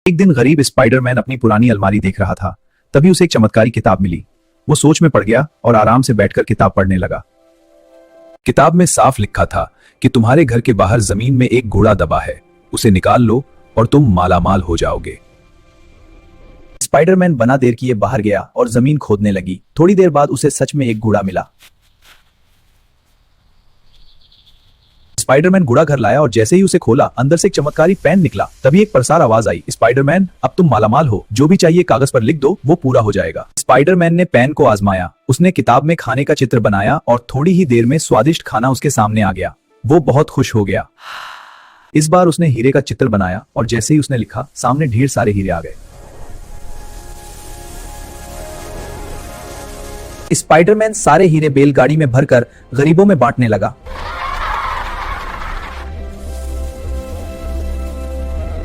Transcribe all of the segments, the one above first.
एक दिन गरीब स्पाइडरमैन अपनी पुरानी अलमारी देख रहा था। तभी उसे एक चमत्कारी किताब मिली। वो सोच में पड़ गया और आराम से बैठकर किताब पढ़ने लगा। किताब में साफ लिखा था कि तुम्हारे घर के बाहर जमीन में एक घोड़ा दबा है, उसे निकाल लो और तुम मालामाल हो जाओगे। स्पाइडरमैन बना देर किए बाहर गया और जमीन खोदने लगी। थोड़ी देर बाद उसे सच में एक घोड़ा मिला। स्पाइडरमैन घोड़ा घर लाया और जैसे ही उसे खोला, अंदर से एक चमत्कारी पेन निकला। तभी एक प्रसार आवाज आई, स्पाइडरमैन अब तुम मालामाल हो, जो भी चाहिए कागज पर लिख दो, वो पूरा हो जाएगा। स्पाइडरमैन ने पेन को आजमाया। उसने किताब में खाने का चित्र बनाया और थोड़ी ही देर में स्वादिष्ट खाना उसके सामने आ गया। वो बहुत खुश हो गया। इस बार उसने हीरे का चित्र बनाया और जैसे ही उसने लिखा, सामने ढेर सारे हीरे आ गए। स्पाइडरमैन सारे हीरे बैलगाड़ी में भरकर गरीबों में बांटने लगा।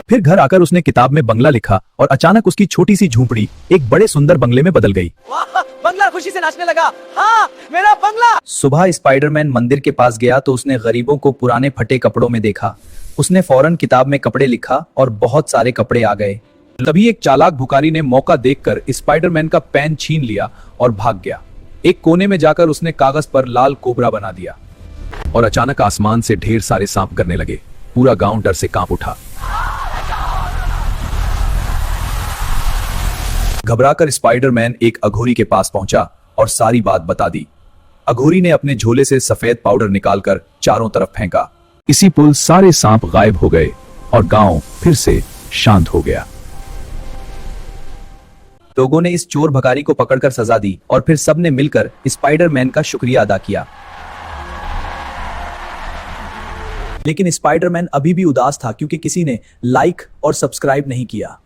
फिर घर आकर उसने किताब में बंगला लिखा और अचानक उसकी छोटी सी झोंपड़ी एक बड़े सुंदर बंगले में बदल गई। वाह, बंगला खुशी से नाचने लगा। हाँ, मेरा बंगला। सुबह स्पाइडरमैन मंदिर के पास गया तो उसने गरीबों को पुराने फटे कपड़ों में देखा। उसने फौरन किताब में कपड़े लिखा और बहुत सारे कपड़े आ गए। तभी एक चालाक भिखारी ने मौका देखकर स्पाइडरमैन का पेन छीन लिया और भाग गया। एक कोने में जाकर उसने कागज पर लाल कोबरा बना दिया और अचानक आसमान से ढेर सारे सांप करने लगे। पूरा गांव डर से कांप उठा। घबराकर स्पाइडरमैन एक अघोरी के पास पहुंचा और सारी बात बता दी। अघोरी ने अपने झोले से सफेद पाउडर निकालकर चारों तरफ फेंका। इसी पुल सारे सांप गायब हो गए और गांव फिर से शांत हो गया। लोगों ने इस चोर भिखारी को पकड़कर सजा दी और फिर सबने मिलकर स्पाइडरमैन का शुक्रिया अदा किया। लेकिन स्पाइडरमैन अभी भी उदास था क्योंकि किसी ने लाइक और सब्सक्राइब नहीं किया।